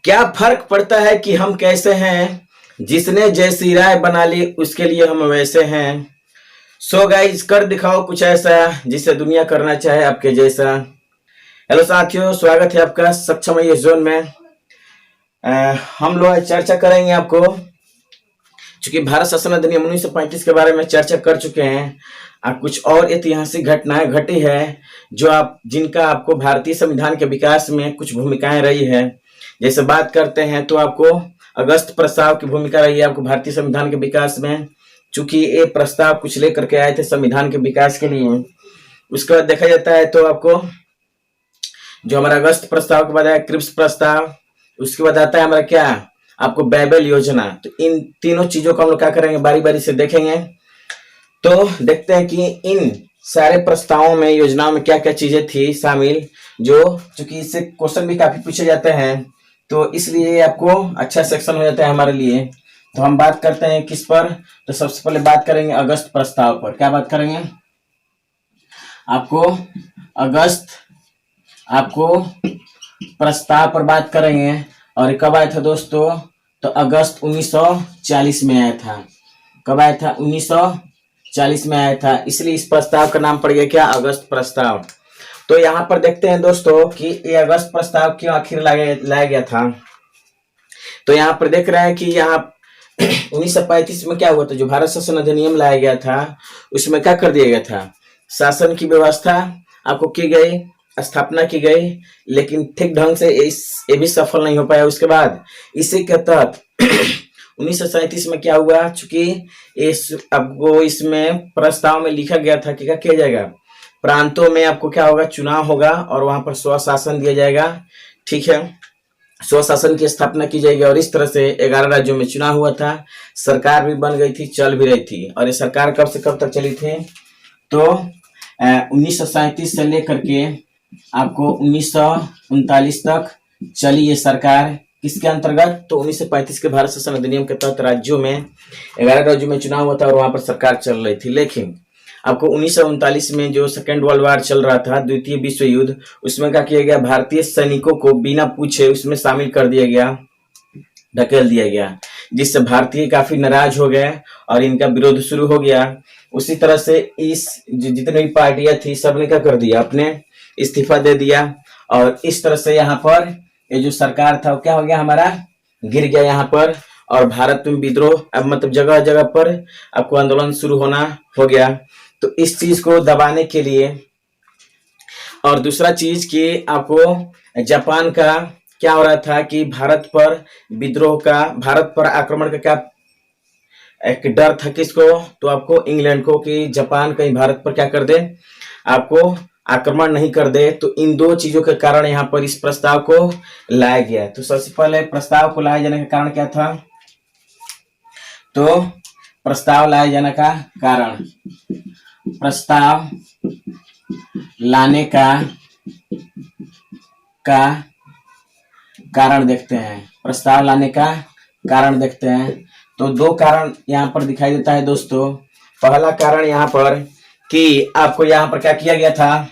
क्या फर्क पड़ता है कि हम कैसे हैं, जिसने जैसी राय बना ली उसके लिए हम वैसे हैं। सो गाइस, कर दिखाओ कुछ ऐसा जिसे दुनिया करना चाहे आपके जैसा। हेलो साथियों, स्वागत है आपका सक्षम ये जोन में। हम लोग चर्चा करेंगे आपको, चूंकि भारत शासन अधिनियम 1935 के बारे में चर्चा कर चुके हैं। कुछ और ऐतिहासिक घटनाएं घटी है जिनका आपको भारतीय संविधान के विकास में कुछ भूमिकाएं रही है। जैसे बात करते हैं तो आपको अगस्त प्रस्ताव की भूमिका रही है आपको भारतीय संविधान के विकास में, चूंकि ये प्रस्ताव कुछ लेकर के आए थे संविधान के विकास के लिए। उसके बाद देखा जाता है तो आपको जो हमारा अगस्त प्रस्ताव के बाद आया क्रिप्स प्रस्ताव, उसके बाद आता है हमारा क्या आपको बाइबल योजना। तो इन तीनों चीजों को हम लोग क्या करेंगे, बारी बारी से देखेंगे। तो देखते हैं कि इन सारे प्रस्तावों में, योजनाओं में क्या क्या चीजें थी शामिल, जो चूंकि इससे क्वेश्चन भी काफी पूछे जाते हैं, तो इसलिए आपको अच्छा सेक्शन हो जाता है हमारे लिए। तो हम बात करते हैं किस पर, तो सबसे पहले बात करेंगे अगस्त प्रस्ताव पर। क्या बात करेंगे, आपको अगस्त प्रस्ताव पर बात करेंगे। और कब आया था दोस्तों, तो अगस्त 1940 में आया था। कब आया था, 1940 में आया था, इसलिए इस प्रस्ताव का नाम पड़ गया क्या, अगस्त प्रस्ताव। तो यहाँ पर देखते हैं दोस्तों कि ये अगस्त प्रस्ताव क्यों आखिर लाया गया था। तो यहाँ पर देख रहे हैं कि यहाँ 1935 में क्या हुआ था, जो भारत शासन अधिनियम लाया गया था उसमें क्या कर दिया गया था, शासन की व्यवस्था आपको की गई, स्थापना की गई, लेकिन ठीक ढंग से ये भी सफल नहीं हो पाया। उसके बाद इसी के तहत 1937 में क्या हुआ, चूंकि आपको इसमें प्रस्ताव में लिखा गया था कि क्या किया जाएगा, प्रांतों में आपको क्या होगा, चुनाव होगा और वहां पर स्वशासन दिया जाएगा। ठीक है, स्वशासन की स्थापना की जाएगी और इस तरह से 11 राज्यों में चुनाव हुआ था, सरकार भी बन गई थी, चल भी रही थी। और ये सरकार कब से कब तक चली थी, तो 1937 से लेकर के आपको 1939 तक चली ये सरकार। किसके अंतर्गत, तो 1935 के भारत शासन अधिनियम के तहत राज्यों में 11 राज्यों में चुनाव हुआ था और वहां पर सरकार चल रही थी। लेकिन आपको 1939 में जो सेकेंड वर्ल्ड वार चल रहा था, द्वितीय विश्व युद्ध, उसमें क्या किया गया, भारतीय सैनिकों को बिना पूछे उसमें शामिल कर दिया गया, ढकेल दिया गया, जिससे भारतीय काफी नाराज हो गए और इनका विरोध शुरू हो गया। उसी तरह से इस जितनी भी पार्टियां थी सबने क्या कर दिया, अपने इस्तीफा दे दिया और इस तरह से यहाँ पर ये जो सरकार था वो क्या हो गया, हमारा गिर गया यहाँ पर। और भारत में विद्रोह, अब मतलब जगह जगह पर आपको आंदोलन शुरू होना हो गया। तो इस चीज को दबाने के लिए, और दूसरा चीज कि आपको जापान का क्या हो रहा था कि भारत पर विद्रोह का, भारत पर आक्रमण का क्या एक डर था, किसको, तो आपको इंग्लैंड को, कि जापान कहीं भारत पर क्या कर दे, आपको आक्रमण नहीं कर दे। तो इन दो चीजों के कारण यहाँ पर इस प्रस्ताव को लाया गया। तो सबसे पहले प्रस्ताव को लाए जाने का कारण क्या था, तो प्रस्ताव लाए जाने का कारण, प्रस्ताव लाने का कारण देखते हैं, प्रस्ताव लाने का कारण देखते हैं। तो दो कारण यहाँ पर दिखाई देता है दोस्तों। पहला कारण यहाँ पर कि आपको यहाँ पर क्या किया गया था,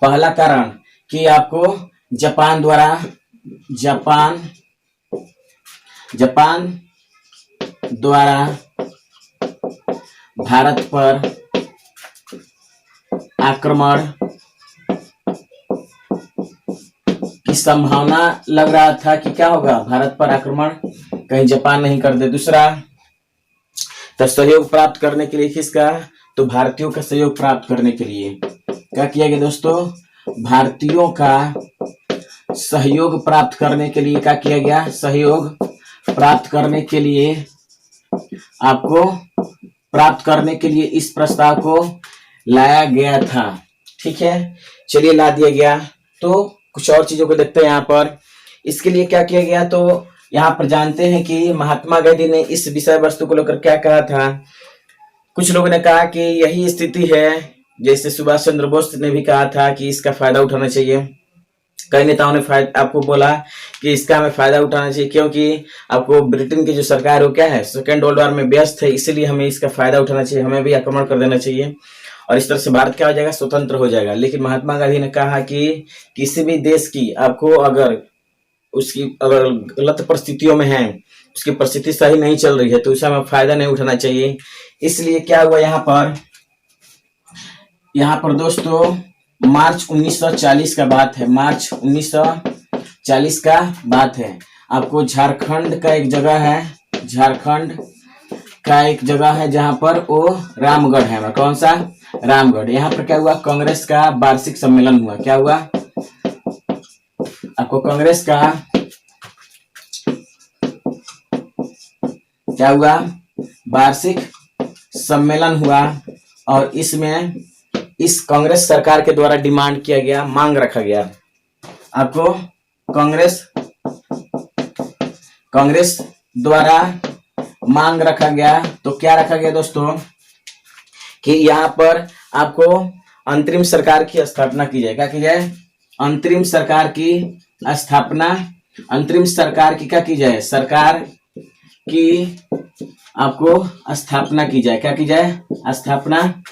पहला कारण कि आपको जापान द्वारा भारत पर आक्रमण की संभावना लग रहा था कि क्या होगा, भारत पर आक्रमण कहीं जापान नहीं कर दे। दूसरा, तो सहयोग प्राप्त करने के लिए किसका, तो भारतीयों का सहयोग प्राप्त करने के लिए क्या किया गया दोस्तों, भारतीयों का सहयोग प्राप्त करने के लिए क्या किया गया, सहयोग प्राप्त करने के लिए, आपको प्राप्त करने के लिए इस प्रस्ताव को लाया गया था। ठीक है, चलिए ला दिया गया। तो कुछ और चीजों को देखते हैं यहाँ पर। इसके लिए क्या किया गया, तो यहाँ पर जानते हैं कि महात्मा गांधी ने इस विषय वस्तु को लेकर क्या कहा था। कुछ लोगों ने कहा कि यही स्थिति है, जैसे सुभाष चंद्र बोस ने भी कहा था कि इसका फायदा उठाना चाहिए। कई नेताओं ने आपको बोला कि इसका हमें फायदा उठाना चाहिए, क्योंकि आपको ब्रिटेन की जो सरकार है वो क्या है, सेकेंड वर्ल्ड वार में व्यस्त है, इसीलिए हमें इसका फायदा उठाना चाहिए, हमें भी आक्रमण कर देना चाहिए और इस तरह से भारत क्या हो जाएगा, स्वतंत्र हो जाएगा। लेकिन महात्मा गांधी ने कहा कि किसी भी देश की आपको अगर उसकी अगर गलत परिस्थितियों में है, उसकी परिस्थिति सही नहीं चल रही है, तो उसे हमें फायदा नहीं उठाना चाहिए। इसलिए क्या हुआ यहाँ पर दोस्तों मार्च 1940 का बात है, मार्च 1940 का बात है। आपको झारखंड का एक जगह है, झारखंड का एक जगह है जहां पर वो रामगढ़ है। कौन सा? रामगढ़। यहाँ पर क्या हुआ? कांग्रेस का वार्षिक सम्मेलन हुआ। क्या हुआ? आपको कांग्रेस का क्या हुआ? वार्षिक सम्मेलन हुआ, और इसमें इस कांग्रेस सरकार के द्वारा डिमांड किया गया, मांग रखा गया। आपको कांग्रेस द्वारा मांग रखा गया। तो क्या रखा गया दोस्तों कि यहाँ पर आपको अंतरिम सरकार की स्थापना की जाए। क्या की जाए? अंतरिम सरकार की स्थापना, अंतरिम सरकार की क्या की जाए? सरकार की आपको स्थापना की जाए। क्या की जाए? स्थापना,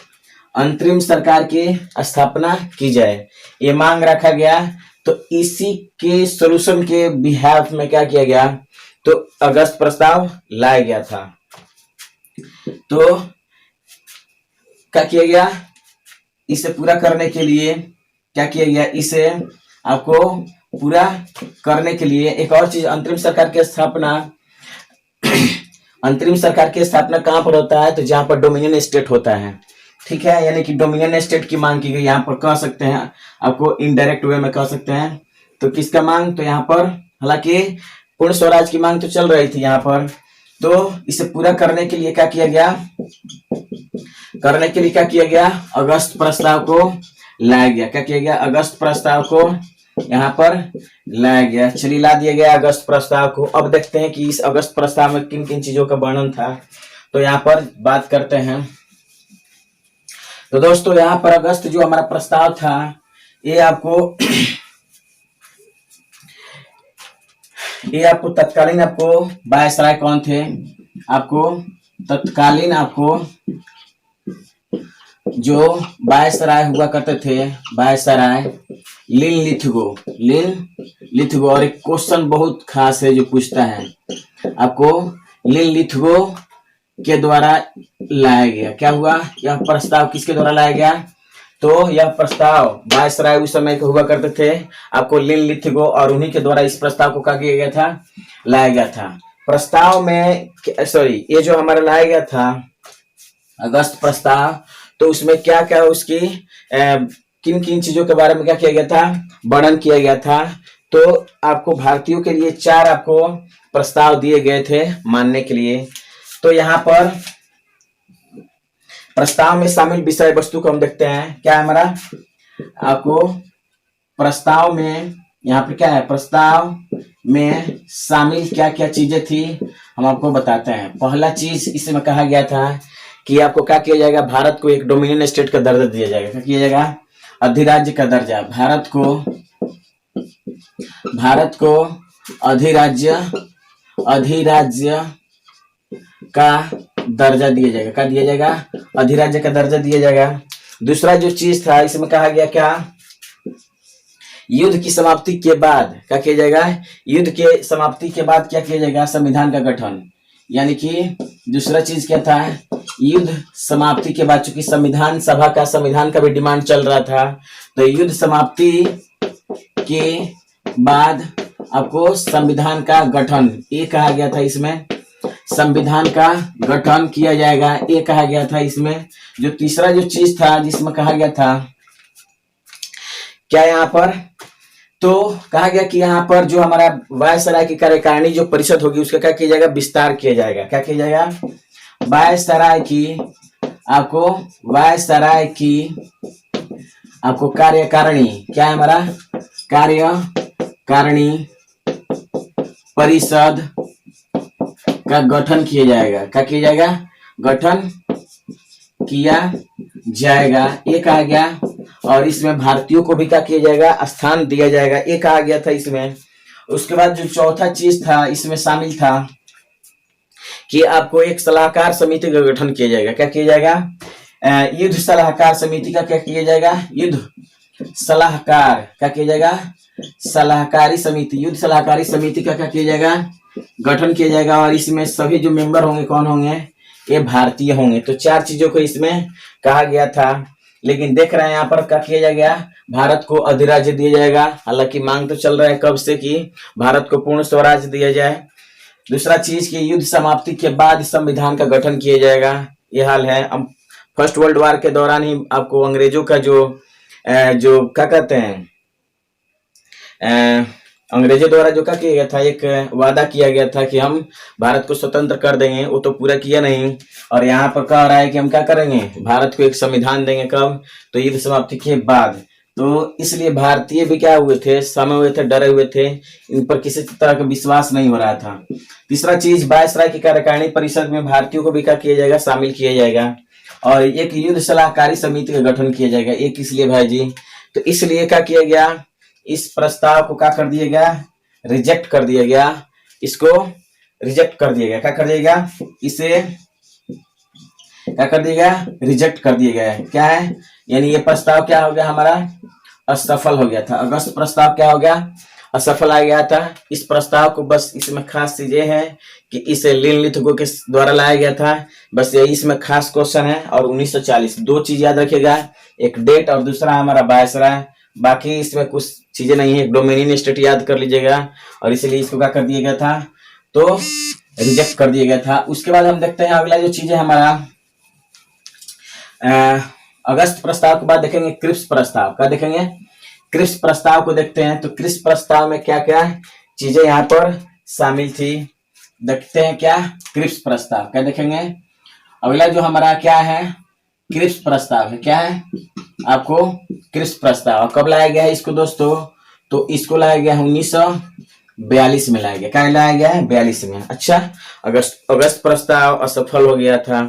अंतरिम सरकार की स्थापना की जाए, ये मांग रखा गया। तो इसी के सोल्यूशन के बिहाफ में क्या किया गया? तो अगस्त प्रस्ताव लाया गया था। तो क्या किया गया? इसे पूरा करने के लिए क्या किया गया? इसे आपको पूरा करने के लिए एक और चीज, अंतरिम सरकार की स्थापना अंतरिम सरकार की स्थापना कहां पर होता है? तो जहां पर डोमिनियन स्टेट होता है। ठीक है, यानी कि डोमिनियन स्टेट की मांग की गई। यहाँ पर कह सकते हैं, आपको इनडायरेक्ट वे में कह सकते हैं। तो किसका मांग? तो यहाँ पर हालांकि पूर्ण स्वराज की मांग तो चल रही थी यहाँ पर। तो इसे पूरा करने के लिए क्या किया गया? अगस्त प्रस्ताव को लाया गया। क्या किया गया? अगस्त प्रस्ताव को यहाँ पर लाया गया। चलिए, ला दिया गया अगस्त प्रस्ताव को। अब देखते हैं कि इस अगस्त प्रस्ताव में किन किन चीजों का वर्णन था। तो यहाँ पर बात करते हैं। तो दोस्तों यहाँ पर अगस्त जो हमारा प्रस्ताव था, ये आपको तत्कालीन आपको वायसराय कौन थे? आपको तत्कालीन जो वायसराय हुआ करते थे, वायसराय लिनलिथगो। और एक क्वेश्चन बहुत खास है जो पूछता है आपको, लिनलिथगो के द्वारा लाया गया। क्या हुआ? यह प्रस्ताव किसके द्वारा लाया गया? तो यह प्रस्ताव वायसराय उस समय के हुआ करते थे, आपको लिनलिथगो, और उन्हीं के द्वारा इस प्रस्ताव को क्या किया गया था? लाया गया था। प्रस्ताव में ये जो हमारा लाया गया था अगस्त प्रस्ताव, तो उसमें क्या क्या उसकी किन किन चीजों के बारे में क्या किया गया था? वर्णन किया गया था। तो आपको भारतीयों के लिए 4 आपको प्रस्ताव दिए गए थे मानने के लिए। तो यहाँ पर प्रस्ताव में शामिल विषय वस्तु को हम देखते हैं। क्या है हमारा? आपको प्रस्ताव में यहाँ पर क्या है? प्रस्ताव में शामिल क्या क्या चीजें थी हम आपको बताते हैं। पहला चीज इसमें कहा गया था कि आपको क्या किया जाएगा? भारत को एक डोमिनियन स्टेट का दर्जा दिया जाएगा। क्या किया जाएगा? अधिराज्य का दर्जा। भारत को अधिराज्य का दर्जा दिया जाएगा। क्या दिया जाएगा? अधिराज्य का दर्जा दिया जाएगा। दूसरा जो चीज था इसमें कहा गया क्या? युद्ध की समाप्ति के बाद क्या किया जाएगा? युद्ध के समाप्ति के बाद क्या किया जाएगा? संविधान का गठन। यानी कि दूसरा चीज क्या था? युद्ध समाप्ति के बाद, चूंकि संविधान सभा का, संविधान का भी डिमांड चल रहा था, तो युद्ध समाप्ति के बाद आपको संविधान का गठन, ये कहा गया था। इसमें संविधान का गठन किया जाएगा, ये कहा गया था इसमें। जो तीसरा जो चीज था जिसमें कहा गया था क्या यहाँ पर? तो कहा गया कि यहाँ पर जो हमारा वायसराय की कार्यकारिणी जो परिषद होगी उसका क्या किया जाएगा? विस्तार किया जाएगा। क्या किया जाएगा? वायसराय की आपको कार्यकारिणी, क्या है हमारा? कार्यकारिणी परिषद का गठन किया जाएगा। क्या किया जाएगा? गठन किया जाएगा, ये कहा गया। और इसमें भारतीयों को भी क्या किया जाएगा? स्थान दिया जाएगा, ये कहा गया था इसमें। उसके बाद जो चौथा चीज था इसमें शामिल था कि आपको एक सलाहकार समिति का गठन किया जाएगा। क्या किया जाएगा? युद्ध सलाहकार समिति का क्या किया जाएगा? युद्ध सलाहकार क्या किया जाएगा? सलाहकारी समिति, युद्ध सलाहकारी समिति का क्या किया जाएगा, गठन किया जाएगा। और इसमें सभी जो मेंबर होंगे कौन होंगे, ये भारतीय होंगे। तो 4 चीजों को इसमें कहा गया था। लेकिन देख रहे हैं यहाँ पर क्या किया जाएगा, भारत को अधिराज्य दिया जाएगा। हालांकि मांग तो चल रहा है कब से कि भारत को पूर्ण स्वराज्य दिया जाए। दूसरा चीज कि युद्ध समाप्ति के बाद संविधान का गठन किया जाएगा, ये हाल है। अब फर्स्ट वर्ल्ड वॉर के दौरान ही आपको अंग्रेजों का जो क्या कहते हैं, अंग्रेजों द्वारा जो क्या किया गया था, एक वादा किया गया था कि हम भारत को स्वतंत्र कर देंगे, वो तो पूरा किया नहीं। और यहाँ पर कह रहा है कि हम क्या करेंगे, भारत को एक संविधान देंगे। कब, तो युद्ध समाप्ति के बाद। तो इसलिए भारतीय भी क्या हुए थे, समय हुए थे, डरे हुए थे, इन पर किसी तरह का विश्वास नहीं हो रहा था। तीसरा चीज, वायसराय की कार्यकारिणी परिषद में भारतीयों को भी क्या किया जाएगा, शामिल किया जाएगा। और एक युद्ध सलाहकारी समिति का गठन किया जाएगा। एक इसलिए भाई जी, तो इसलिए क्या किया गया, इस प्रस्ताव को क्या कर दिया गया, रिजेक्ट कर दिया गया। इसको रिजेक्ट कर दिया गया, क्या कर दिया गया, इसे क्या कर दिया गया, रिजेक्ट कर दिया गया। क्या है, यानी ये प्रस्ताव क्या हो गया, हमारा असफल हो गया था। अगस्त प्रस्ताव क्या हो गया, असफल आ गया था। इस प्रस्ताव को बस इसमें खास चीज ये है कि इसे लिन लिथगो के द्वारा लाया गया था। बस यही इसमें खास क्वेश्चन है। और 1940, 2 चीज याद रखिएगा, एक डेट और दूसरा हमारा वायसराय। बाकी इसमें कुछ चीजें नहीं है, एक डोमिनियन स्टेट याद कर लीजिएगा। और इसलिए इसको क्या कर दिया गया था, तो रिजेक्ट कर दिया गया था। उसके बाद हम देखते हैं अगला जो चीज है हमारा, अगस्त प्रस्ताव के बाद देखेंगे क्रिप्स प्रस्ताव। क्या देखेंगे, क्रिप्स प्रस्ताव को देखते हैं। तो क्रिप्स प्रस्ताव में क्या क्या चीजें यहाँ पर शामिल थी, देखते हैं। क्या क्रिप्स प्रस्ताव, क्या देखेंगे, अगला जो हमारा क्या है, क्रिप्स प्रस्ताव है। क्या है आपको, क्रिप्स प्रस्ताव। कब लाया गया है इसको दोस्तों, तो इसको लाया गया है 1942 में लाया गया। क्या लाया गया है, 42 में। अच्छा, अगस्त प्रस्ताव असफल हो गया था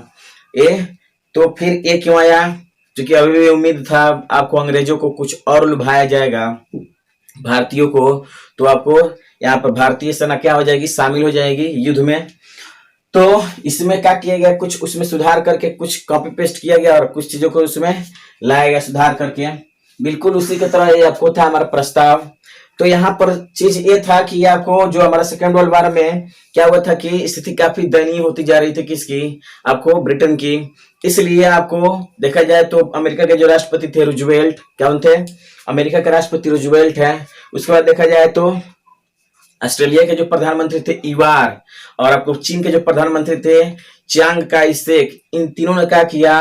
ये। तो फिर ये क्यों आया, क्योंकि अभी भी उम्मीद था आपको अंग्रेजों को कुछ और लुभाया जाएगा भारतीयों को। तो आपको यहाँ पर भारतीय सेना क्या हो जाएगी, शामिल हो जाएगी युद्ध में। तो इसमें क्या किया गया, कुछ उसमें सुधार करके कुछ कॉपी पेस्ट किया गया और कुछ चीजों को उसमें लाया गया सुधार करके। बिल्कुल उसी की तरह ये आपको था हमारा प्रस्ताव। तो यहाँ पर चीज ये था कि आपको जो हमारा सेकेंड वर्ल्ड वॉर में क्या हुआ था कि स्थिति काफी दयनीय होती जा रही थी, किसकी, आपको ब्रिटेन की। इसलिए आपको देखा जाए तो अमेरिका के जो राष्ट्रपति थे रूजवेल्ट, क्या थे, अमेरिका के राष्ट्रपति रूजवेल्ट है। उसके बाद देखा जाए तो ऑस्ट्रेलिया के जो प्रधानमंत्री थे इवार, और आपको चीन के जो प्रधानमंत्री थे चियांग काई शेक, इन तीनों ने क्या किया,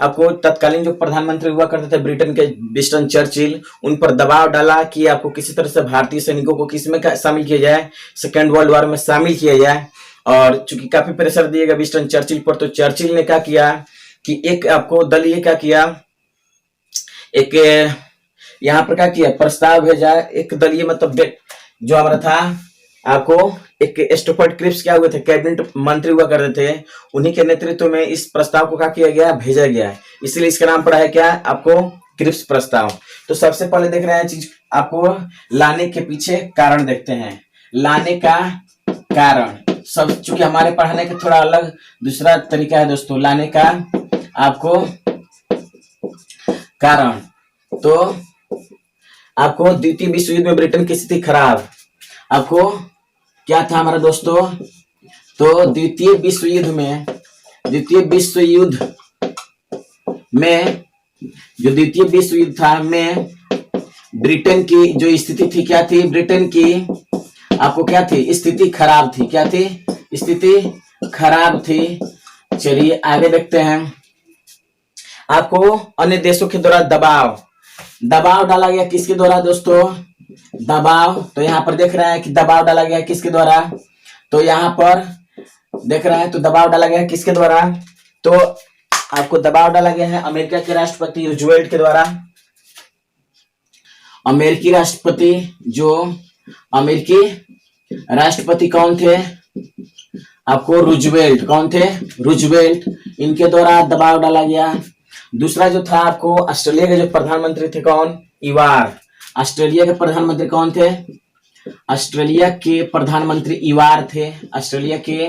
आपको तत्कालीन जो प्रधानमंत्री हुआ करते थे ब्रिटेन के विंस्टन चर्चिल, उन पर दबाव डाला कि आपको किसी तरह से भारतीय सैनिकों को किसमें शामिल किया जाए, सेकेंड वर्ल्ड वॉर में शामिल किया जाए। और चूंकि काफी प्रेशर दिएगा विंस्टन चर्चिल पर, तो चर्चिल ने क्या किया कि एक आपको दलीय क्या किया, एक यहाँ पर क्या किया, प्रस्ताव भेजा। एक दलीय मतलब जो हमारा था आपको एक स्टुअर्ट क्रिप्स क्या हुए थे, कैबिनेट मंत्री हुआ करते थे, उन्हीं के नेतृत्व में इस प्रस्ताव को क्या किया गया, भेजा गया है। इसलिए इसका नाम पड़ा है क्या, आपको क्रिप्स प्रस्ताव। तो सबसे पहले देख रहे हैं चीज, आपको लाने के पीछे कारण देखते हैं। लाने का कारण सब, चूंकि हमारे पढ़ाने का थोड़ा अलग दूसरा तरीका है दोस्तों, लाने का आपको कारण। तो आपको द्वितीय विश्व युद्ध में ब्रिटेन की स्थिति खराब, आपको क्या था हमारा दोस्तों, तो द्वितीय विश्व युद्ध में जो द्वितीय विश्व युद्ध था में ब्रिटेन की जो स्थिति थी, क्या थी, ब्रिटेन की आपको क्या थी, स्थिति खराब थी। क्या थी, स्थिति खराब थी। चलिए आगे देखते हैं। आपको अन्य देशों के द्वारा दबाव डाला गया, किसके द्वारा दोस्तों, दबाव। तो यहाँ पर देख रहे हैं कि दबाव डाला गया किसके द्वारा, तो यहाँ पर देख रहे हैं तो दबाव डाला गया किसके द्वारा, तो आपको दबाव डाला गया है अमेरिका के राष्ट्रपति रूजवेल्ट के द्वारा। अमेरिकी राष्ट्रपति कौन थे, आपको रूजवेल्ट, कौन थे, रूजवेल्ट, इनके द्वारा दबाव डाला गया। दूसरा जो था आपको ऑस्ट्रेलिया के जो प्रधानमंत्री थे कौन, इवार। ऑस्ट्रेलिया के प्रधानमंत्री कौन थे, ऑस्ट्रेलिया के प्रधानमंत्री इवार थे। ऑस्ट्रेलिया के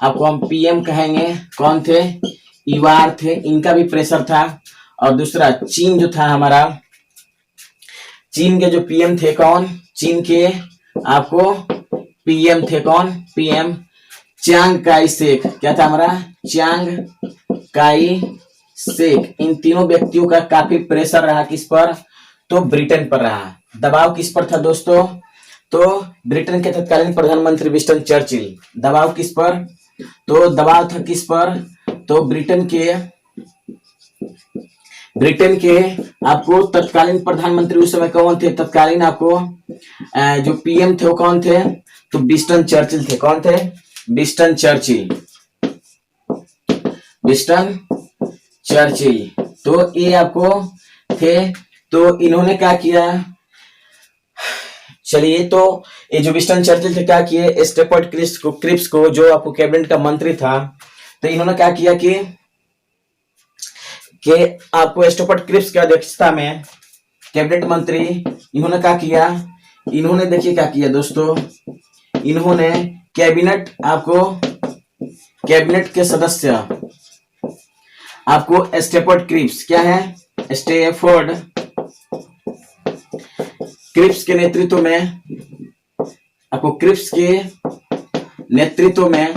आपको हम पीएम कहेंगे, कौन थे, इवार थे। इनका भी प्रेशर था। और दूसरा चीन जो था हमारा, चीन के जो पीएम थे कौन, चीन के आपको पीएम थे कौन, पीएम च्यांग काई शेक। क्या था हमारा, च्यांग काई शेक। इन तीनों व्यक्तियों का काफी प्रेशर रहा किस पर, तो ब्रिटेन पर रहा। दबाव किस पर था दोस्तों, तो ब्रिटेन के तत्कालीन प्रधानमंत्री विंस्टन चर्चिल। दबाव किस पर, तो दबाव था किस पर, तो ब्रिटेन के आपको तत्कालीन प्रधानमंत्री उस समय कौन थे, तत्कालीन आपको जो पीएम थे वो कौन थे, तो विंस्टन चर्चिल थे। कौन थे, विंस्टन चर्चिल, विंस्टन चर्चिल। तो ये आपको थे। तो इन्होंने क्या किया, चलिए, तो ये जो विंस्टन चर्चिल थे क्या किए, स्टेफर्ड क्रिप्स को जो आपको कैबिनेट का मंत्री था, तो इन्होंने क्या किया कि आपको स्टेफर्ड क्रिप्स की अध्यक्षता में कैबिनेट मंत्री, इन्होंने क्या किया, इन्होंने देखिए क्या किया दोस्तों, इन्होंने कैबिनेट के सदस्य आपको स्टेफर्ड क्रिप्स, क्या है, स्टेफर्ड क्रिप्स के नेतृत्व में, आपको क्रिप्स के नेतृत्व में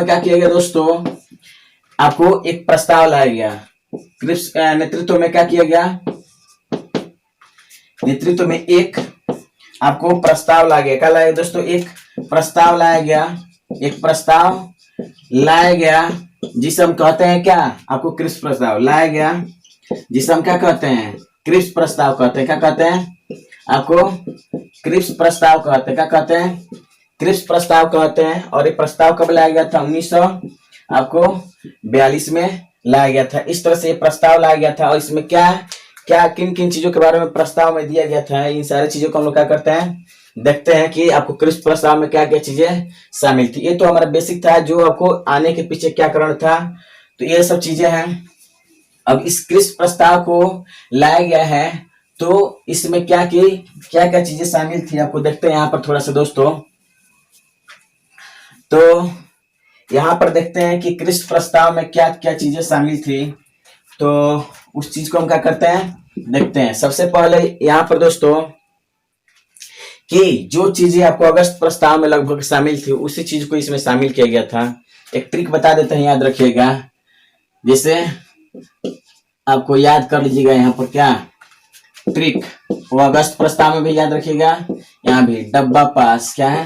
क्या किया गया दोस्तों, आपको एक प्रस्ताव लाया गया। क्रिप्स नेतृत्व में क्या किया गया, नेतृत्व में एक आपको प्रस्ताव लाया गया। क्या लाया दोस्तों, एक प्रस्ताव लाया गया, एक प्रस्ताव लाया गया जिसे हम कहते हैं क्या, आपको क्रिप्स प्रस्ताव लाया गया, जिसे हम क्या कहते हैं, क्रिप्स प्रस्ताव कहते हैं। क्या कहते हैं, आपको क्रिप्स प्रस्ताव कहते हैं। क्या कहते हैं, क्रिप्स प्रस्ताव कहते हैं। और ये प्रस्ताव कब लाया गया था, 1942 में लाया गया था। इस तरह से ये प्रस्ताव लाया गया था। और इसमें क्या क्या किन किन चीजों के बारे में प्रस्ताव में दिया गया था, इन सारी चीजों को हम लोग क्या करते हैं, देखते हैं कि आपको क्रिप्स प्रस्ताव में क्या क्या चीजें शामिल थी। ये तो हमारा बेसिक था, जो आपको आने के पीछे क्या कारण था, तो ये सब चीजें हैं। अब इस क्रिप्स प्रस्ताव को लाया गया है, तो इसमें क्या क्या चीजें शामिल थी, आपको देखते हैं यहाँ पर थोड़ा सा दोस्तों। तो यहाँ पर देखते हैं कि क्रिप्स प्रस्ताव में क्या क्या चीजें शामिल थी, तो उस चीज को हम क्या करते हैं, देखते हैं। सबसे पहले यहाँ पर दोस्तों कि जो चीजें आपको अगस्त प्रस्ताव में लगभग शामिल थी, उसी चीज को इसमें शामिल किया गया था। एक ट्रिक बता देते हैं, याद रखिएगा, जैसे आपको याद कर लीजिएगा यहाँ पर क्या ट्रिक, वो अगस्त प्रस्ताव में भी याद रखिएगा, यहाँ भी डब्बा पास, क्या है,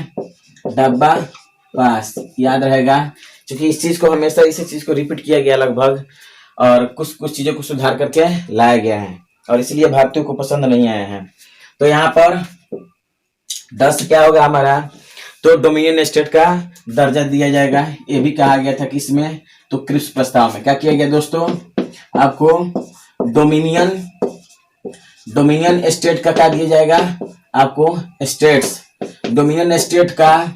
डब्बा पास याद रहेगा, क्योंकि इस चीज को हमेशा इसी चीज को रिपीट किया गया लगभग, और कुछ कुछ चीजों को सुधार करके लाया गया है, और इसलिए भारतीयों को पसंद नहीं आया है। तो यहाँ पर 10 क्या होगा हमारा, तो डोमिनियन स्टेट का दर्जा दिया जाएगा। ये भी कहा गया था कि इसमें, तो क्रिप्स प्रस्ताव में क्या किया गया दोस्तों, आपको डोमिनियन स्टेट का क्या दिया जाएगा, आपको स्टेट्स, डोमिनियन स्टेट का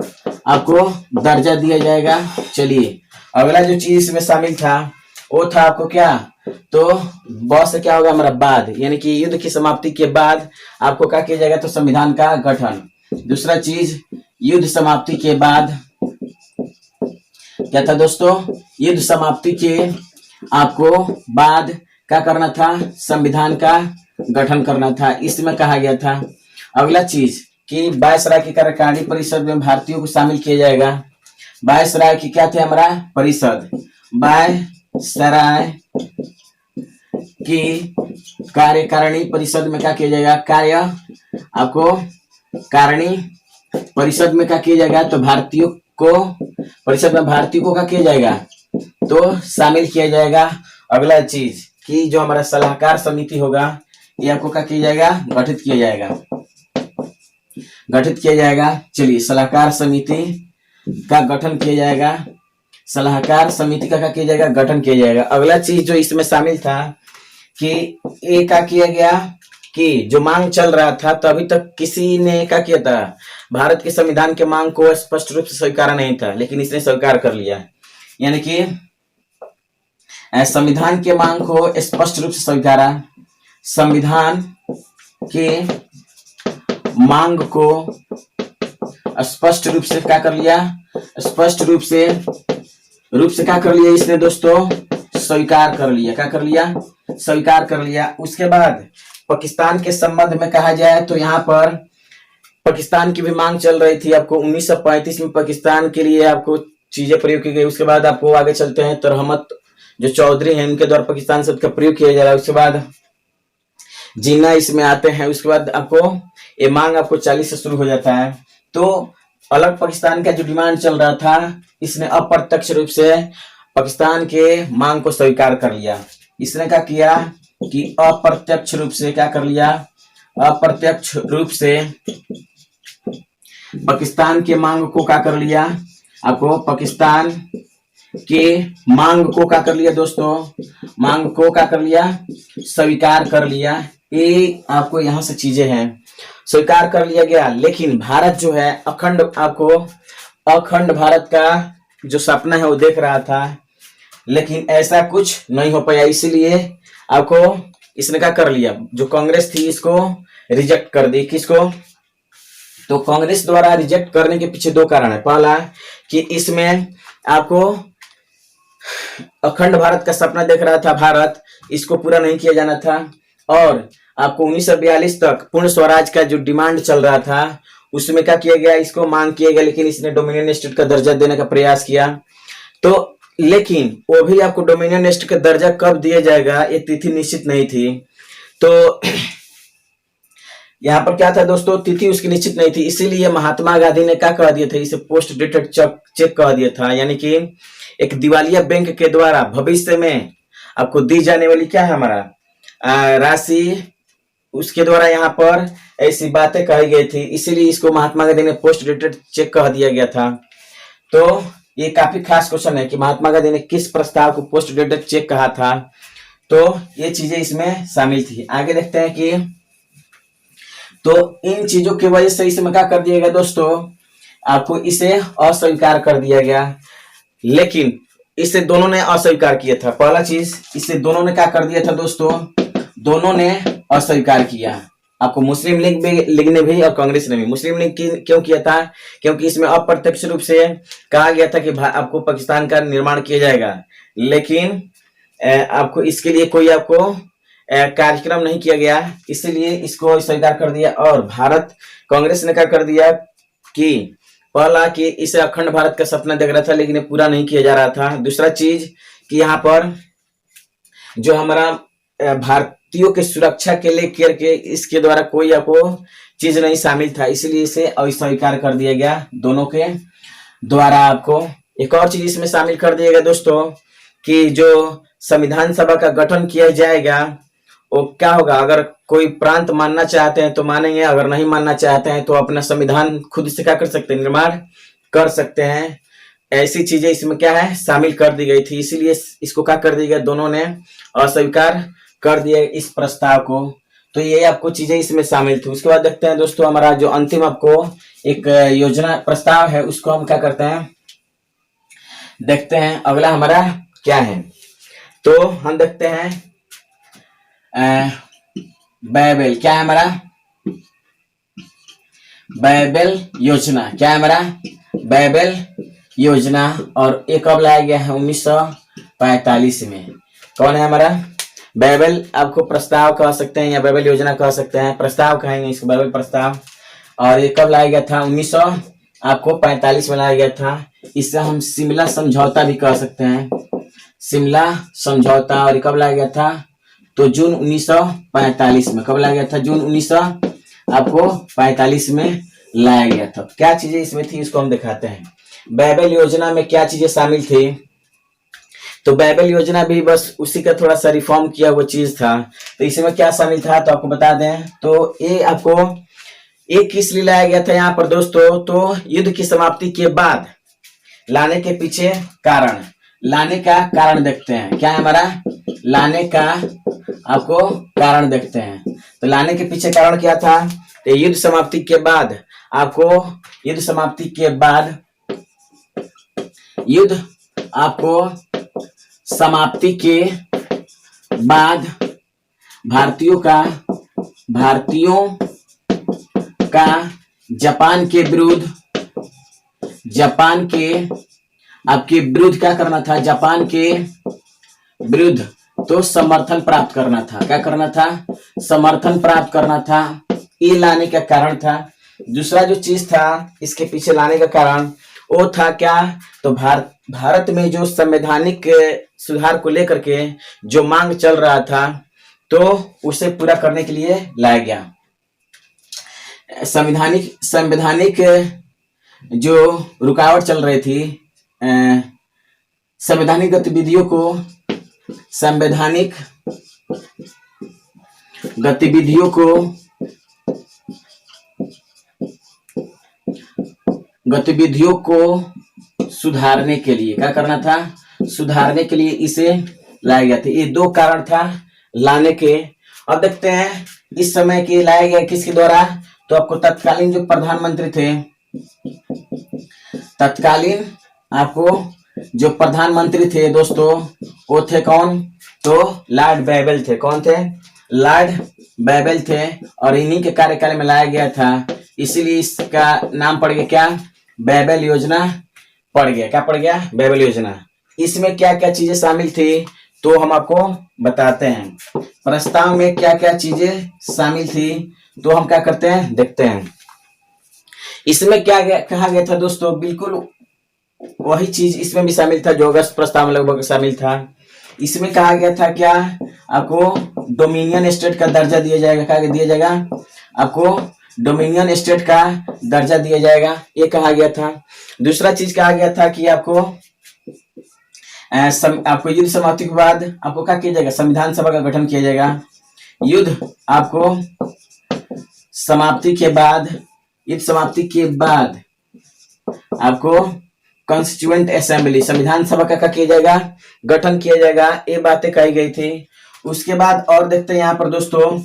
आपको दर्जा दिया जाएगा। चलिए, अगला जो चीज इसमें शामिल था वो था आपको क्या, तो बहुत से क्या होगा हमारा बाद, यानी कि युद्ध की समाप्ति के बाद आपको क्या किया जाएगा, तो संविधान का गठन। दूसरा चीज, युद्ध समाप्ति के बाद क्या था दोस्तों, युद्ध समाप्ति के आपको बाद क्या करना था, संविधान का गठन करना था, इसमें कहा गया था। अगला चीज कि वायसराय की कार्यकारिणी परिषद में भारतीयों को शामिल किया जाएगा। वायसराय की क्या थे हमारा परिषद, वायसराय की कार्यकारिणी परिषद में क्या किया जाएगा, आपको कारिणी परिषद में क्या किया जाएगा, तो भारतीयों को परिषद में भारतीयों को क्या किया जाएगा, तो शामिल किया जाएगा। अगला चीज कि जो हमारा सलाहकार समिति होगा, ये आपको क्या किया जाएगा, गठित किया जाएगा। चलिए, सलाहकार समिति का गठन किया जाएगा, सलाहकार समिति का क्या किया जाएगा, गठन किया जाएगा। अगला चीज जो इसमें शामिल था कि ये क्या किया गया, कि जो मांग चल रहा था, तो अभी तक किसी ने क्या किया था, भारत के संविधान के मांग को स्पष्ट रूप से स्वीकारा नहीं था, लेकिन इसने स्वीकार कर लिया। यानी कि संविधान के मांग को स्पष्ट रूप से स्वीकारा, संविधान के मांग को स्पष्ट रूप से क्या कर लिया, स्पष्ट रूप से क्या कर लिया इसने दोस्तों, स्वीकार कर लिया। क्या कर लिया, स्वीकार कर लिया। उसके बाद पाकिस्तान के संबंध में कहा जाए तो यहाँ पर पाकिस्तान की भी मांग चल रही थी। आपको 1935 में पाकिस्तान के लिए आपको चीजें प्रयोग की गई। उसके बाद आपको आगे चलते हैं तो रहमत जो चौधरी हैं उनके द्वारा पाकिस्तान शब्द का प्रयोग किया जा रहा है। उसके बाद जिन्ना इसमें आते हैं। उसके बाद आपको ये मांग आपको 40 से शुरू हो जाता है। तो अलग पाकिस्तान का जो डिमांड चल रहा था, इसने अप्रत्यक्ष रूप से पाकिस्तान के मांग को स्वीकार कर लिया। इसने क्या किया कि अप्रत्यक्ष रूप से क्या कर लिया, अप्रत्यक्ष रूप से पाकिस्तान के मांग को क्या कर लिया, आपको पाकिस्तान के मांग को क्या कर लिया दोस्तों, मांग को क्या कर लिया, स्वीकार कर लिया। ये आपको यहां से चीजें हैं, स्वीकार कर लिया गया। लेकिन भारत जो है अखंड, आपको अखंड भारत का जो सपना है वो देख रहा था, लेकिन ऐसा कुछ नहीं हो पाया। इसीलिए आपको इसने क्या कर लिया, जो कांग्रेस थी इसको रिजेक्ट कर दी। किसको, तो कांग्रेस द्वारा रिजेक्ट करने के पीछे दो कारण है। पहला कि इसमें आपको अखंड भारत का सपना देख रहा था भारत, इसको पूरा नहीं किया जाना था। और आपको 1942 तक पूर्ण स्वराज का जो डिमांड चल रहा था उसमें क्या किया गया, इसको मांग किया गया, लेकिन इसने डोमिनियन स्टेट का दर्जा देने का प्रयास किया। तो लेकिन वो भी आपको डोमिनियन स्टेट का दर्जा कब दिया जाएगा ये तिथि निश्चित नहीं थी। तो यहाँ पर क्या था दोस्तों, तिथि उसकी निश्चित नहीं थी। इसीलिए महात्मा गांधी ने क्या कह दिया था, इसे पोस्ट डेटेड चेक कह दिया था। यानी कि एक दिवालिया बैंक के द्वारा भविष्य में आपको दी जाने वाली क्या है हमारा राशि, उसके द्वारा यहाँ पर ऐसी बातें कही गई थी। इसीलिए इसको महात्मा गांधी ने पोस्ट डेटेड चेक कह दिया गया था। तो ये काफी खास क्वेश्चन है कि महात्मा गांधी ने किस प्रस्ताव को पोस्ट डेटेड चेक कहा था। तो ये चीजें इसमें शामिल थी। आगे देखते हैं कि तो इन चीजों की वजह से इसमें क्या कर दिया गया दोस्तों, आपको इसे अस्वीकार कर दिया गया। लेकिन इसे दोनों ने अस्वीकार किया था। पहला चीज, इसे दोनों ने क्या कर दिया था दोस्तों, दोनों ने अस्वीकार किया। आपको मुस्लिम लीग ने भी और कांग्रेस ने भी। मुस्लिम लीग क्यों किया था, क्योंकि इसमें अप्रत्यक्ष रूप से कहा गया था कि आपको पाकिस्तान का निर्माण किया जाएगा, लेकिन आपको इसके लिए कोई आपको कार्यक्रम नहीं किया गया, इसलिए इसको स्वीकार कर दिया। और भारत कांग्रेस ने क्या कर दिया कि पहला कि इसे अखंड भारत का सपना देख रहा था, लेकिन पूरा नहीं किया जा रहा था। दूसरा चीज कि यहाँ पर जो हमारा भारतीयों की सुरक्षा के लिए केयर के इसके द्वारा कोई आपको चीज नहीं शामिल था, इसलिए इसे अस्वीकार कर दिया गया दोनों के द्वारा। आपको एक और चीज इसमें शामिल कर दिया गया दोस्तों कि जो संविधान सभा का गठन किया जाएगा वो क्या होगा, अगर कोई प्रांत मानना चाहते हैं तो मानेंगे, अगर नहीं मानना चाहते हैं तो अपना संविधान खुद से क्या कर सकते हैं, निर्माण कर सकते हैं। ऐसी चीजें इसमें क्या है शामिल कर दी गई थी, इसीलिए इसको क्या कर दिया गया, दोनों ने अस्वीकार कर दिया इस प्रस्ताव को। तो ये आपको चीजें इसमें शामिल थी। उसके बाद देखते हैं दोस्तों हमारा जो अंतिम आपको एक योजना प्रस्ताव है उसको हम क्या करते हैं, देखते हैं अगला हमारा क्या है। तो हम देखते हैं बाइबल, क्या है हमारा बाइबल योजना, क्या है हमारा बाइबल योजना। और ये कब लाया गया है, 1945 में। कौन है हमारा बाइबल, आपको प्रस्ताव कह सकते हैं या बाइबल योजना कह सकते हैं, प्रस्ताव कहेंगे इसको, बाइबल प्रस्ताव। और ये कब लाया गया था, 1945 में लाया गया था। इसे हम शिमला समझौता भी कह सकते हैं, शिमला समझौता। और कब लाया गया था, तो जून 1945 में। कब लाया गया था, जून 1945 में लाया गया था। क्या चीजें इसमें थी इसको हम दिखाते हैं। बाइबल योजना में क्या चीजें शामिल थी, तो बाइबल योजना भी बस उसी का थोड़ा सा रिफॉर्म किया हुआ चीज था। तो इसमें क्या शामिल था तो आपको बता दें, तो ये आपको एक किस लिए लाया गया था यहाँ पर दोस्तों, तो युद्ध की समाप्ति के बाद लाने के पीछे कारण, लाने का कारण देखते हैं। क्या है हमारा लाने का आपको कारण देखते हैं। तो लाने के पीछे कारण क्या था, तो युद्ध समाप्ति के बाद, आपको युद्ध समाप्ति के बाद, युद्ध आपको समाप्ति के बाद भारतीयों का जापान के विरुद्ध, आपके विरुद्ध क्या करना था, जापान के विरुद्ध तो समर्थन प्राप्त करना था। क्या करना था? समर्थन प्राप्त करना था। ये लाने का कारण था। दूसरा जो चीज था इसके पीछे लाने का कारण वो था क्या? तो भारत में जो संवैधानिक सुधार को लेकर के जो मांग चल रहा था तो उसे पूरा करने के लिए लाया गया। संवैधानिक जो रुकावट चल रही थी, संवैधानिक गतिविधियों को संवैधानिक गतिविधियों को सुधारने के लिए क्या करना था? सुधारने के लिए इसे लाया गया था। ये दो कारण था लाने के। अब देखते हैं इस समय के लाया गया किसके द्वारा? तो आपको तत्कालीन जो प्रधानमंत्री थे, तत्कालीन आपको जो प्रधानमंत्री थे दोस्तों वो थे कौन? तो लॉर्ड बैबल थे। कौन थे? लॉर्ड बैबल थे। और इन्हीं के कार्यकाल में लाया गया था, इसीलिए इसका नाम पड़ गया क्या? बैबल योजना पड़ गया। क्या पड़ गया? बैबल योजना। इसमें क्या क्या चीजें शामिल थी तो हम आपको बताते हैं। प्रस्ताव में क्या क्या चीजें शामिल थी तो हम क्या करते हैं देखते हैं। इसमें क्या कहा गया था दोस्तों? बिल्कुल वही चीज इसमें भी शामिल था जो अगस्त प्रस्ताव में लगभग शामिल था। इसमें कहा गया था क्या? आपको डोमिनियन स्टेट का दर्जा दिया जाएगा। क्या दिया जाएगा? आपको डोमिनियन स्टेट का दर्जा दिया जाएगा, ये कहा गया था। दूसरा चीज कहा गया था कि आपको युद्ध समाप्ति के बाद आपको क्या किया जाएगा? संविधान सभा का गठन किया जाएगा। युद्ध समाप्ति के बाद आपको कॉन्स्टिट्यूएंट असेंबली, संविधान सभा का क्या किया जाएगा? गठन किया जाएगा। ये बातें कही गई थी। उसके बाद और देखते हैं यहाँ पर दोस्तों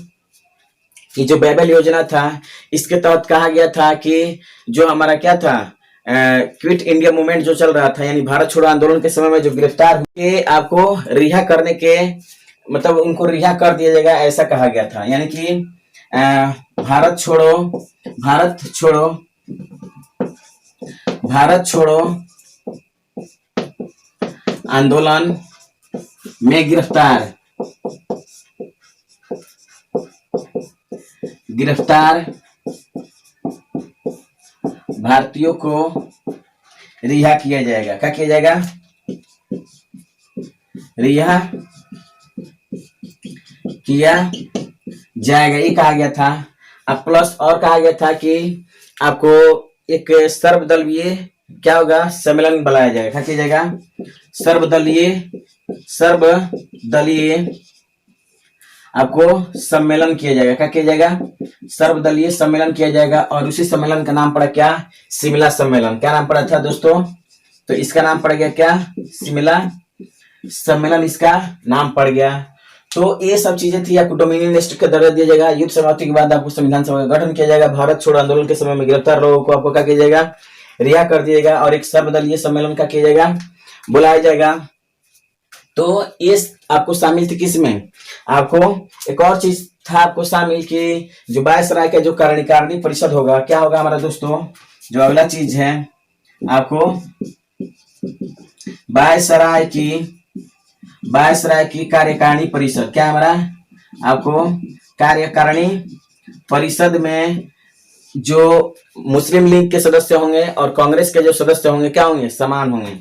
कि जो बैबल योजना था इसके तहत कहा गया था कि जो हमारा क्या था, क्विट इंडिया मूवमेंट जो चल रहा था, यानी भारत छोड़ो आंदोलन के समय में जो गिरफ्तार हुए आपको रिहा करने के, मतलब उनको रिहा कर दिया जाएगा, ऐसा कहा गया था। यानी कि भारत छोड़ो आंदोलन में गिरफ्तार भारतीयों को रिहा किया जाएगा। क्या किया जाएगा? रिहा किया जाएगा, ये कहा गया था। अब प्लस और कहा गया था कि आपको एक सर्वदलीय क्या होगा? सम्मेलन बुलाया जाएगा। क्या किया जाएगा? सर्वदलीय आपको सम्मेलन किया जाएगा। क्या किया जाएगा? सर्वदलीय सम्मेलन किया जाएगा। और उसी सम्मेलन का नाम पड़ा क्या? शिमला सम्मेलन। क्या नाम पड़ा था दोस्तों? तो इसका नाम पड़ गया क्या? शिमला सम्मेलन इसका नाम पड़ गया। तो ये सब चीजें थी। आपको डोमिनियन स्टेट का दर्जा दिया जाएगा। युद्ध समाप्ति के बाद आपको संविधान सभा का गठन किया जाएगा। भारत छोड़ो आंदोलन के समय में गिरफ्तार लोगों को आपको क्या किया जाएगा? रिहा कर दिया जाएगा। और एक सर्वदलीय सम्मेलन का किया जाएगा, बुलाया जाएगा। तो ये आपको शामिल थी किसमें? आपको एक और चीज था आपको शामिल कि जो वायसराय का जो कार्यकारिणी परिषद होगा, क्या होगा हमारा दोस्तों? जो अगला चीज है आपको वायसराय की कार्यकारिणी परिषद। क्या हमारा? आपको कार्यकारिणी परिषद में जो मुस्लिम लीग के सदस्य होंगे और कांग्रेस के जो सदस्य होंगे क्या होंगे? समान होंगे।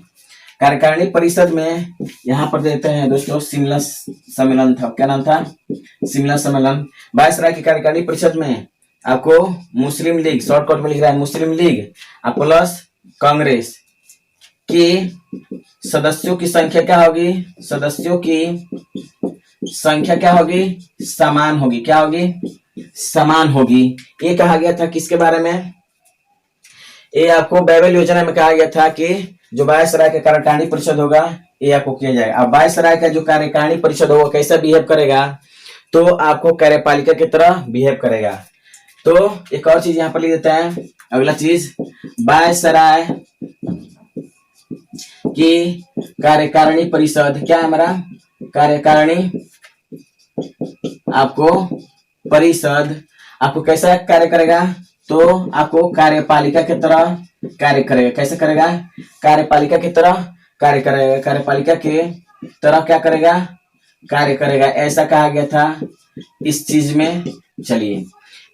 कार्यकारिणी परिषद में यहाँ पर देते हैं दोस्तों शिमला सम्मेलन था। क्या नाम था? शिमला सम्मेलन। वायसराय की कार्यकारिणी परिषद में आपको मुस्लिम लीग, शॉर्टकट में लिख रहा है मुस्लिम लीग प्लस कांग्रेस की सदस्यों की संख्या क्या होगी? सदस्यों की संख्या क्या होगी? समान होगी। क्या होगी? समान होगी। ये कहा गया था किसके बारे में? ये आपको बैबल योजना में कहा गया था कि जो वायसराय का कार्यकारिणी परिषद होगा ये आपको किया जाएगा। अब वायसराय का जो कार्यकारिणी परिषद होगा कैसा बिहेव करेगा? तो आपको कार्यपालिका की तरह बिहेव करेगा। तो एक और चीज यहाँ पर लिख देते हैं। अगला चीज, वायसराय की कार्यकारिणी परिषद क्या है हमारा? कार्यकारिणी आपको परिषद आपको कैसा कार्य करेगा? तो आपको कार्यपालिका की तरह कार्य करेगा। कैसे करेगा? कार्यपालिका की तरह कार्य करेगा। कार्यपालिका के तरह क्या करेगा? कार्य करेगा, ऐसा कहा गया था इस चीज में। चलिए,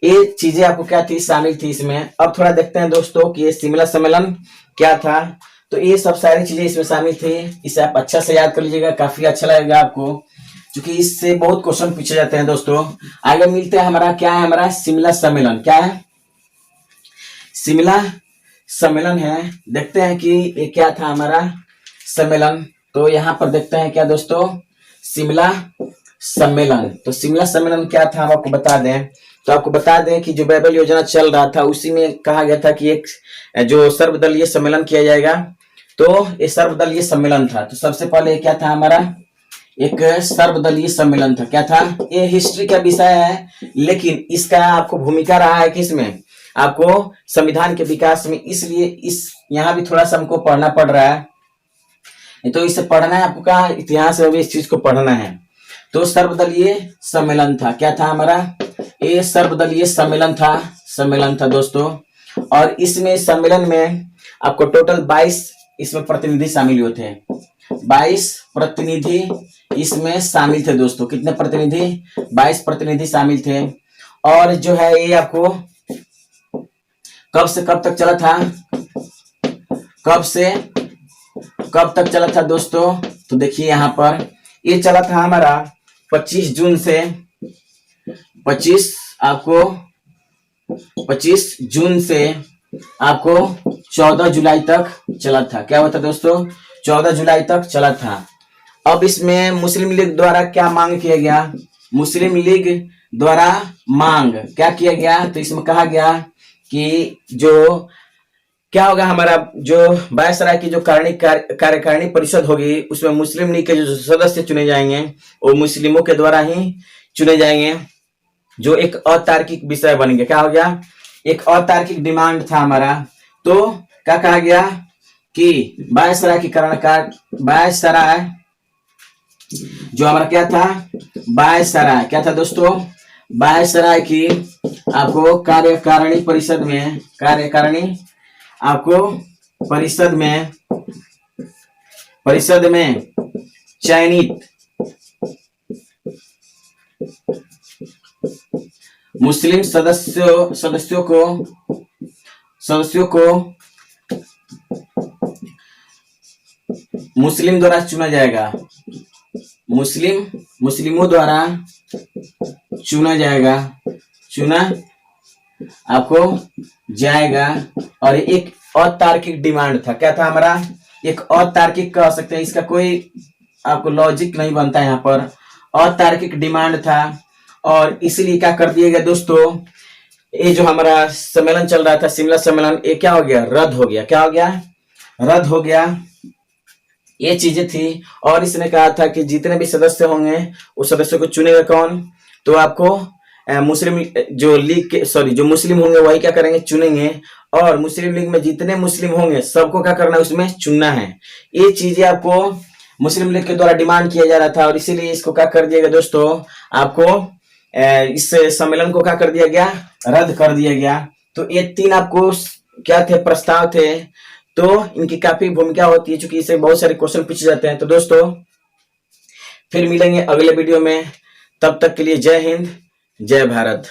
ये चीजें आपको क्या थी, शामिल थी इसमें। अब थोड़ा देखते हैं दोस्तों कि ये शिमला सम्मेलन क्या था। तो ये सब सारी चीजें इसमें शामिल थी। इसे आप अच्छा से याद कर लीजिएगा, काफी अच्छा लगेगा आपको, क्योंकि इससे बहुत क्वेश्चन पूछे जाते हैं दोस्तों। आगे मिलते हैं, हमारा क्या है, हमारा शिमला सम्मेलन क्या है, शिमला सम्मेलन है। देखते हैं कि ये क्या था हमारा सम्मेलन। तो यहाँ पर देखते हैं क्या दोस्तों, शिमला सम्मेलन। तो शिमला सम्मेलन क्या था, हम आपको बता दें। तो आपको बता दें कि जो बाइबल योजना चल रहा था उसी में कहा गया था कि एक जो सर्वदलीय सम्मेलन किया जाएगा। तो ये सर्वदलीय सम्मेलन था। तो सबसे पहले क्या था हमारा, एक सर्वदलीय सम्मेलन था। क्या था, ये हिस्ट्री का विषय है, लेकिन इसका आपको भूमिका रहा है किसमें, आपको संविधान के विकास में। इसलिए इस यहाँ भी थोड़ा सा हमको पढ़ना पड़ रहा है। तो इसे पढ़ना है आपको, कहा इतिहास में भी इस चीज को पढ़ना है। तो सर्वदलीय सम्मेलन था, क्या था हमारा, ये सर्वदलीय सम्मेलन था दोस्तों। और इसमें सम्मेलन में आपको टोटल 22 इसमें प्रतिनिधि शामिल हुए थे। 22 प्रतिनिधि इसमें शामिल थे दोस्तों। कितने प्रतिनिधि, 22 प्रतिनिधि शामिल थे। और जो है ये आपको कब से कब तक चला था, कब से कब तक चला था दोस्तों। तो देखिए यहाँ पर ये चला था हमारा 25 जून से 25 जून से आपको 14 जुलाई तक चला था। क्या हुआ था दोस्तों, 14 जुलाई तक चला था। अब इसमें मुस्लिम लीग द्वारा क्या मांग किया गया, मुस्लिम लीग द्वारा मांग क्या किया गया। तो इसमें कहा गया कि जो क्या होगा, हमारा जो वायसराय की जो कार्यकारिणी परिषद होगी उसमें मुस्लिम लीग के जो सदस्य चुने जाएंगे वो मुस्लिमों के द्वारा ही चुने जाएंगे, जो एक अतार्किक विषय बन गया। क्या हो गया, एक अतार्किक डिमांड था हमारा। तो क्या कहा गया कि वायसराय की वायसराय जो हमारा क्या था, वायसराय क्या था दोस्तों, वायसराय की आपको कार्यकारिणी परिषद में, कार्यकारिणी आपको परिषद में चयनित मुस्लिम सदस्यों को मुस्लिम द्वारा चुना जाएगा, मुस्लिमों द्वारा चुना आपको जाएगा। और एक अतार्किक डिमांड था। क्या था हमारा, एक अतार्किक कह सकते हैं, इसका कोई आपको लॉजिक नहीं बनता यहाँ पर, अतार्किक डिमांड था। और इसीलिए क्या कर दिया गया दोस्तों, ये जो हमारा सम्मेलन चल रहा था शिमला सम्मेलन, ये क्या हो गया, रद्द हो गया। क्या हो गया, रद्द हो गया। ये चीजें थी। और इसने कहा था कि जितने भी सदस्य होंगे उस सदस्य को चुनेगा कौन, तो आपको मुस्लिम जो लीग के जो मुस्लिम होंगे वही क्या करेंगे, चुनेंगे। और मुस्लिम लीग में जितने मुस्लिम होंगे सबको क्या करना है, उसमें चुनना है। ये चीजें आपको मुस्लिम लीग के द्वारा डिमांड किया जा रहा था। और इसीलिए इसको क्या कर दिया गया दोस्तों, आपको इस सम्मेलन को क्या कर दिया गया, रद्द कर दिया गया। तो ये 3 आपको क्या थे, प्रस्ताव थे। तो इनकी काफी भूमिका होती है, क्योंकि इससे बहुत सारे क्वेश्चन पूछे जाते हैं। तो दोस्तों फिर मिलेंगे अगले वीडियो में, तब तक के लिए जय हिंद जय भारत।